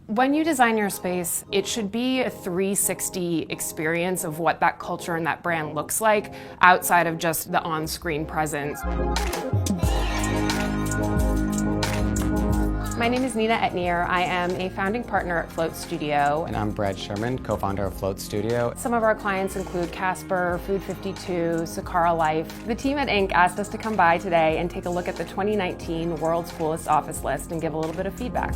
When you design your space, it should be a 360 experience of what that culture and that brand looks like outside of just the on-screen presence. My name is Nina Etnier. I am a founding partner at Float Studio. And I'm Brad Sherman, co-founder of Float Studio. Some of our clients include Casper, Food 52, Sakara Life. The team at Inc. asked us to come by today and take a look at the 2019 World's Coolest Office list and give a little bit of feedback.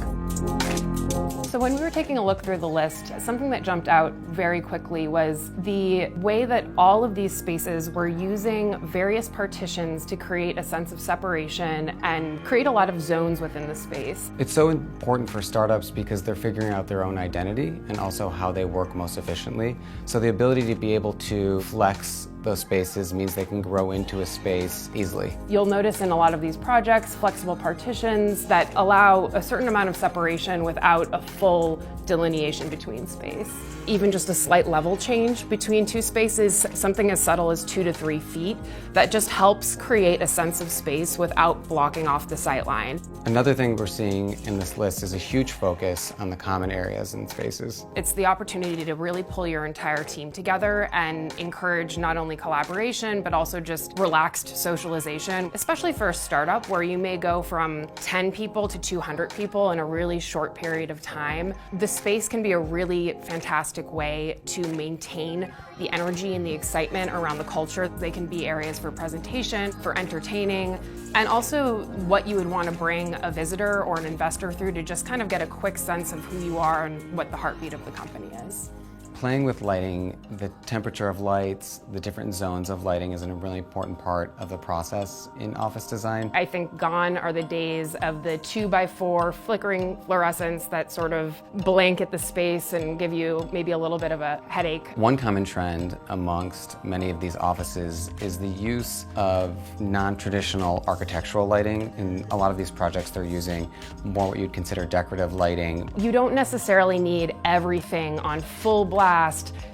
So when we were taking a look through the list, something that jumped out very quickly was the way that all of these spaces were using various partitions to create a sense of separation and create a lot of zones within the space. It's so important for startups because they're figuring out their own identity and also how they work most efficiently. So the ability to be able to flex those spaces means they can grow into a space easily. You'll notice in a lot of these projects, flexible partitions that allow a certain amount of separation without a full delineation between space. Even just a slight level change between two spaces, something as subtle as 2 to 3 feet, that just helps create a sense of space without blocking off the sight line. Another thing we're seeing in this list is a huge focus on the common areas and spaces. It's the opportunity to really pull your entire team together and encourage not only collaboration, but also just relaxed socialization, especially for a startup where you may go from 10 people to 200 people in a really short period of time. The space can be a really fantastic way to maintain the energy and the excitement around the culture. They can be areas for presentation, for entertaining, and also what you would want to bring a visitor or an investor through to just kind of get a quick sense of who you are and what the heartbeat of the company is. Playing with lighting, the temperature of lights, the different zones of lighting is a really important part of the process in office design. I think gone are the days of the 2x4 flickering fluorescence that sort of blanket the space and give you maybe a little bit of a headache. One common trend amongst many of these offices is the use of non-traditional architectural lighting. In a lot of these projects, they're using more what you'd consider decorative lighting. You don't necessarily need everything on full blast,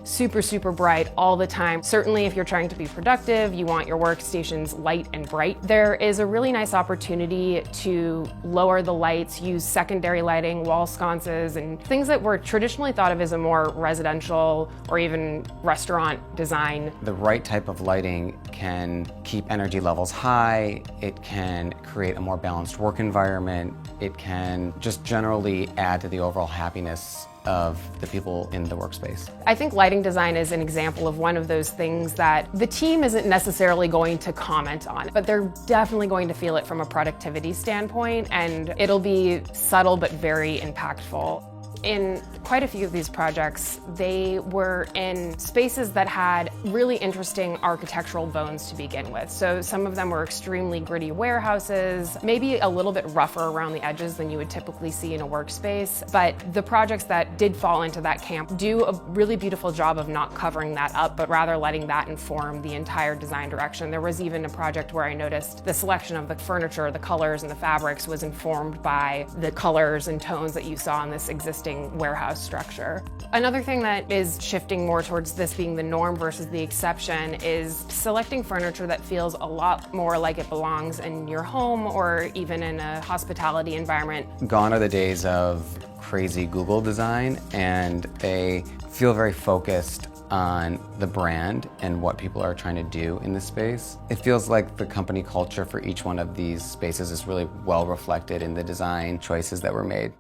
super bright all the time. Certainly if you're trying to be productive, you want your workstations light and bright. There is a really nice opportunity to lower the lights, use secondary lighting, wall sconces, and things that were traditionally thought of as a more residential or even restaurant design. The right type of lighting can keep energy levels high, it can create a more balanced work environment, it can just generally add to the overall happiness of the people in the workspace. I think lighting design is an example of one of those things that the team isn't necessarily going to comment on, but they're definitely going to feel it from a productivity standpoint, and it'll be subtle but very impactful. In quite a few of these projects, they were in spaces that had really interesting architectural bones to begin with. So some of them were extremely gritty warehouses, maybe a little bit rougher around the edges than you would typically see in a workspace. But the projects that did fall into that camp do a really beautiful job of not covering that up, but rather letting that inform the entire design direction. There was even a project where I noticed the selection of the furniture, the colors, and the fabrics was informed by the colors and tones that you saw in this existing warehouse structure. Another thing that is shifting more towards this being the norm versus the exception is selecting furniture that feels a lot more like it belongs in your home or even in a hospitality environment. Gone are the days of crazy Google design, and they feel very focused on the brand and what people are trying to do in the space. It feels like the company culture for each one of these spaces is really well reflected in the design choices that were made.